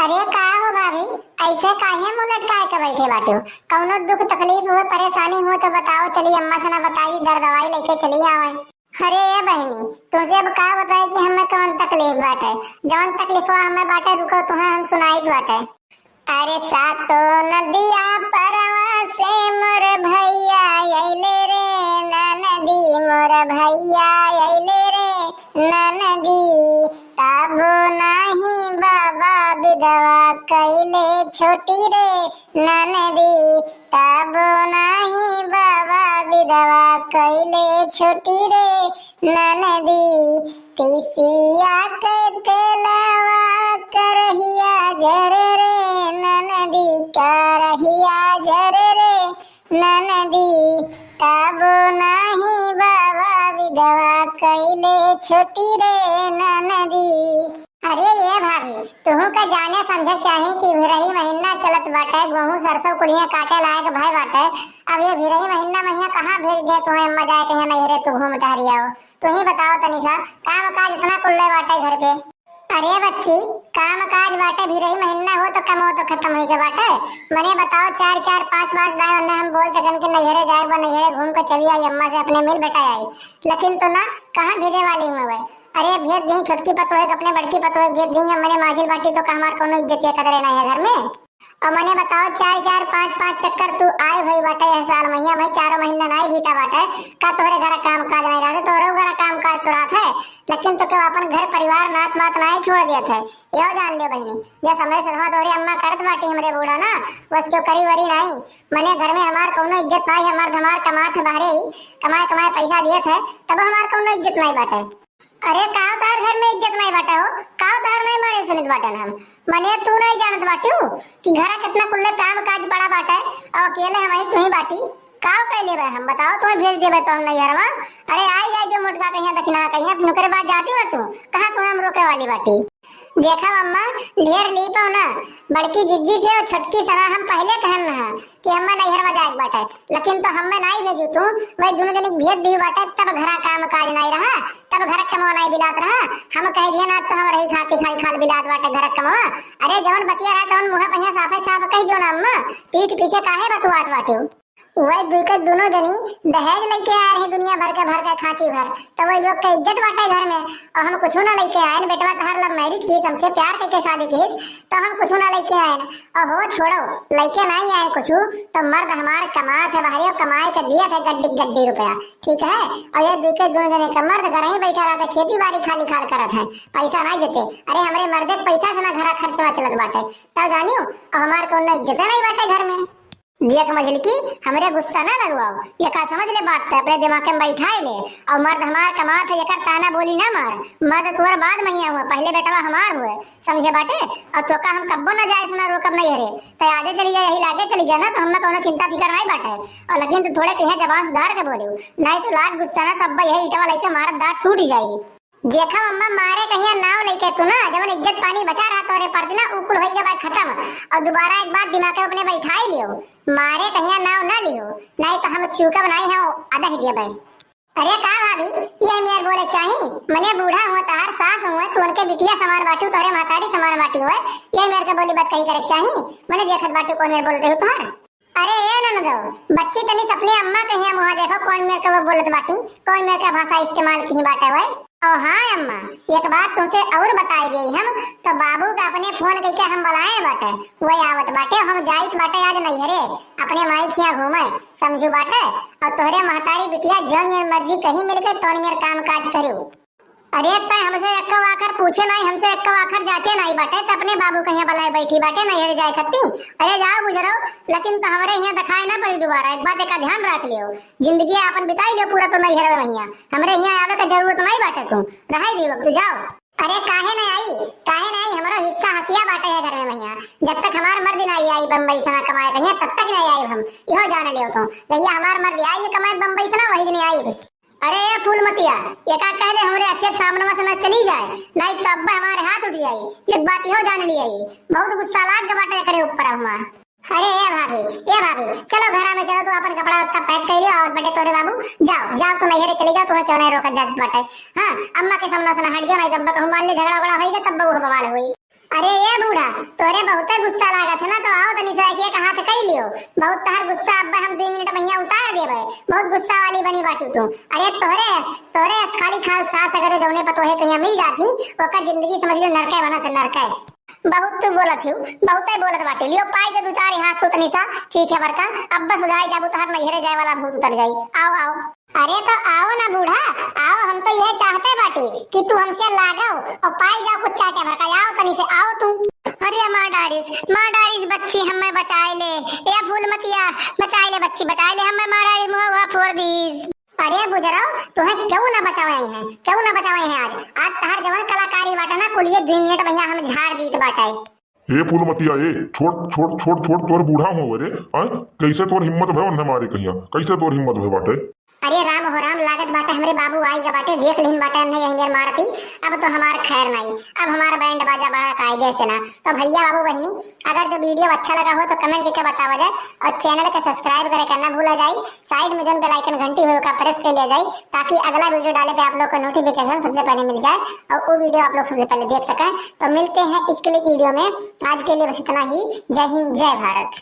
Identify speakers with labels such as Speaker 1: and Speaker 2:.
Speaker 1: अरे का हो भाभी, ऐसे काहे मुंह लटकाए के बैठे बाटे हो? कौनो दुख तकलीफ हो, परेशानी हो तो बताओ, चली अम्मा से ना बताई, दर दवाई लेके चली आवे। अरे ए बहनी, तुझे अब का बताए कि हमें कौन तकलीफ बाटे? जौन तकलीफ हमें बाटे रुको तुम्हें हम सुनाई बाटे। अरे सातो नदिया परवा से मोर भैया अइले रे ननदी, मोर भैया अइले रे ननदी। ताबो नाही बाबा विधवा कैले छोटी रे ननदी, ताबो नाही बाबा विधवा कैले छोटी रे ननदी। तिसिया के तेलवा करहिया जरे रे ननदी, करहिया जरे रे ननदी। ताबो नाही बाबा विधवा कैले छोटी रे ननदी। अरे ये भाभी, तुहू का जाने समझे चाहे कि भिरही महीना चलत बाटे, गेहूं सरसों कुलिया काटे लायक भाई बाटे। अब ये भिरही महीना में कहाँ भेज दे तुम्हें अम्मा जाए कहीं नहिरे तू घूम टहरिया हो? तू ही बताओ तनी सा, काम काज इतना कुल्ले बाटे घर पे। अरे बच्ची, काम काज बाटे, भिरही महीना हो तो कम हो तो खत्म हो के बाटे। मने बताओ, चार चार पाँच पाँच दान हम बोल सकन के नहिरे जाए बा, नहिरे घूम के चली आई अम्मा से अपने मिल बेटा आई, लेकिन तो ना कहाँ भेजे वाली हूँ मैं। अरे भेज दी छोटकी पतोह अपने बड़की पतोह भेज दी, हमने माझी बाटी तो हमार कोनो इज्जत कदर नहीं है घर में। और मने बताओ, चार चार पाँच पाँच चक्कर तू आए भाई बाटे यह साल मैया भाई, 4 महीना नहीं बीता बाटे का तोहरे घर काम काज नहीं रहा, तोहरे घर काम काज छोड़ा थे, लेकिन तो क्यों अपन घर परिवार नात बात नहीं छोड़ दिया थे। यो जान लियो बहनी, ये समय से तोहरी अम्मा करत बाटी हमरे बूढ़ा ना, बस क्यों करी वरी नहीं। मने घर में हमार कोनो इज्जत नहीं, हमार धमार कमात है बाहरे ही, कमाए कमाए पैसा दिए थे, तब हमार कोनो इज्जत नहीं बाटे। अरे काव तार घर में इज्जत नहीं बाटा हो, काव तार नहीं मारे सुनित बाटन हम। मने तू नहीं जानत बाटू कि घरा कितना कुल्ले काम काज बड़ा बाटा है, और अकेले हम ही तू ही बाटी काव कह लेबे हम? बताओ तुम्हें भेज देबे तो हम नहीं हरवा। अरे आई जाए जो मुटका कहीं दक्षिणा कहीं नुकरे बात जाती हो ना तू, कहां तुम्हें हम रोके वाली बाटी। देखा अम्मा, ढेर ली पाओ ना, बड़की जिज्जी से और छोटकी सना हम पहले कहन ना कि अम्मा नहीं हरवा जाए बाटे, लेकिन तो हमें नहीं भेजू तू वही दोनों जने भेज दी बाटे, तब घरा काम काज नहीं रहा, तब घर कमवा नहीं बिलात रहा। हम कह दिए ना तो हम रही खाती खाई खाल बिलात बाटे घर कमवा। अरे जवन बतिया रहा तवन मुंह पहिया साफे साफ कह दो ना अम्मा, पीठ पीछे काहे बतुआत बाटे। वही दुके दोनों जनी दहेज लेके आए रहे दुनिया भर के खांची भर, तो वही लोग के इज्जत बाटे घर में, और हम कुछ ना लेके आए। बेटवा तो हर लव मैरिज की, हमसे प्यार करके शादी की, तो हम कुछ ना लेके आए। और हो छोड़ो, लेके नहीं आए कुछ, तो मर्द हमारे कमात है बाहर, कमाए के दिया थे गड्डी गड्डी रुपया, ठीक है। और ये दुके दोनों जने का मर्द घर ही बैठा रहता, खेती बाड़ी खाली खाल करत है, पैसा नहीं देते। अरे हमारे मर्दे के पैसा से ना घरा खर्चवा चलत बाटे, तब जानियो और हमारे को इज्जत नहीं बाटे घर में। देख मजल की हमरे गुस्सा ना लगवाओ, ये का समझ ले बात है, अपने दिमाग में बैठाए ले। और मर्द हमार कमात है, एकर ताना बोली ना मार, मर्द तोर बाद मैया हुआ, पहले बेटवा हमार हुए, समझे बाटे। और तो का हम कब्बो ना जाए सुना रोकब नहीं हरे, तो आगे चली जाए, यही लागे चली जाए ना, तो हमें कोनो चिंता फिकर नहीं बाटे। और लेकिन तो थोड़े कहे जबान सुधार के बोलियो, नहीं तो लाग गुस्सा ना तब यही इटवा लेके मार दांत टूट जाएगी। देखा अम्मा, मारे कहीं नाव लेके तू ना जब इज्जत पानी बचा रहा तोरे पर ना उकुल होई के बाद खत्म, और दोबारा एक बात दिमाग में अपने बैठाई लियो, मारे कहीं नाव ना लियो, नहीं तो हम चूका बनाई है आधा ही दिया भाई। अरे का भाभी, ये मेरे बोले चाहिए, मने बूढ़ा हुआ तार सास हुए तो उनके बिटिया समान बाटी, तोरे मातारी समान बाटी हुए, ये मेरे के बोली बात कही करे चाहिए। मने देखत बाटी कौन मेरे बोलते हो तुहार। अरे ये ननदो, बच्ची तनी अपने अम्मा कहीं मुँह देखो, कौन मेरे को बोलत बाटी, कौन मेरे का भाषा इस्तेमाल की बाटे हुए। ओ हाँ अम्मा, एक बात तुमसे और बताई गई हम, तो बाबू का अपने फोन करके हम बुलाए बाटे, वही आवत बाटे, हम जाइत बाटे आज नहीं हरे, अपने माई खिया घूमे, समझू बाटे। और तोहरे महतारी बिटिया जो मेरी मर्जी कहीं मिल गई तो मेरे काम काज करियो। अरे तय हमसे एक्का वाकर पूछे नहीं, हमसे एक्का वाकर जाचे नहीं बाटे, तो अपने बाबू कहीं बुलाए बैठी बाटे नहीं हरे जाए खत्ती। अरे जाओ गुजरो, लेकिन तो हमारे यहाँ दिखाए ना पड़ी दोबारा, एक बात का ध्यान रख लियो, जिंदगी अपन बिताई लियो पूरा, तो नहीं हरे भैया हमारे यहाँ आवे का जरूरत नहीं बाटे, तू रह दियो तू जाओ। अरे काहे नहीं आई, काहे नहीं, हमारा हिस्सा हसिया बाटे है घर में भैया, जब तक हमार मर्द नहीं आई बम्बई से ना कमाए कहीं, तब तक नहीं आई हम, इहो जान लियो तो जहिया हमार मर्द आई कमाए बम्बई से ना, वही दिन आई। अरे ये फूलमतिया, ये का कह दे हमरे अक्षय सामने से ना चली जाए, नहीं तो अब्बा हमारे हाथ उठ जाए, ये बात इहो जान लिया, बहुत गुस्सा लाग के बाटे करे ऊपर हुआ। अरे ये भाभी चलो घरा में चलो, तू अपन कपड़ा उत्ता पैक कर लियो, और बेटे तोरे बाबू जाओ जाओ, तू नहीं चले जाओ, तुम्हें क्यों नहीं रोका जात बाटे। हां अम्मा के सामने से हट जाओ, नहीं तब कहूं मान ले झगड़ा बड़ा होएगा तब वो बवाल होई। अरे ये बूढ़ा, तोरे बहुत गुस्सा लागत है ना, तो आओ तनी सा एक हाथ कई लियो। बहुत तहर गुस्सा अब हम 2 मिनट भैया उतार देबे। बहुत गुस्सा वाली बनी बाटू तू। अरे तोरे तोरे खाली खाल सास अगर जौने पतोहे कहिया मिल जाती, ओकर जिंदगी समझ लियो नरके बनत नरके। बहुत तू बोलत हूँ, बहुत ही बोलत बाटे। लियो पाई दे 2-4 हाथ तो तनी सा ठीक है बरका। अब बस सुझाई जाबू तहर मैहरे जाए वाला भूत उतर जाई। आओ आओ। अरे तो आओ ना बूढ़ा, आओ। हम तो यह चाहते बाटी कि तू हमसे लागो और पाई जाओ कुछ चाटे भरका। आओ तनी से आओ तू। अरे माँ डारिस बच्ची हमें बचाए ले। ए फूलमतिया बचाए ले बच्ची, बचाए ले हमें। माँ डारिस मुँह हुआ फोड़ दीस। अरे बुजराओ, तुम्हें क्यों ना बचावे हैं, क्यों ना बचावे हैं? आज तहर जवन कलाकारी बाटा ना कुलिए 2 मिनट भैया हम झाड़ दीत बाटा।
Speaker 2: ए फूलमतिया ए छोड़ छोड़ छोड़ छोड़, तोर बूढ़ा हो रे। कैसे तोर हिम्मत भयो न मारे कहिया? कैसे तोर हिम्मत भयो बाटे?
Speaker 1: अरे राम हो राम, लागत बाटे हमरे बाबू आएगा बाटे, देख लीन बाटे नहीं यहीं मारती। अब तो हमार खैर नहीं, अब हमारा बैंड बाजा बड़ा कायदे से ना। तो भैया बाबू बहनी, अगर जो वीडियो अच्छा लगा हो तो कमेंट करके बतावा जाए और चैनल को सब्सक्राइब करे करना भूला जाए। साइड में जो बेल आइकन घंटी हो का प्रेस कर लिया जाए, ताकि अगला वीडियो डाले पे आप लोग को नोटिफिकेशन सबसे पहले मिल जाए और वो वीडियो आप लोग सबसे पहले देख सकें। तो मिलते हैं एक क्लिक वीडियो में। आज के लिए बस इतना ही। जय हिंद, जय भारत।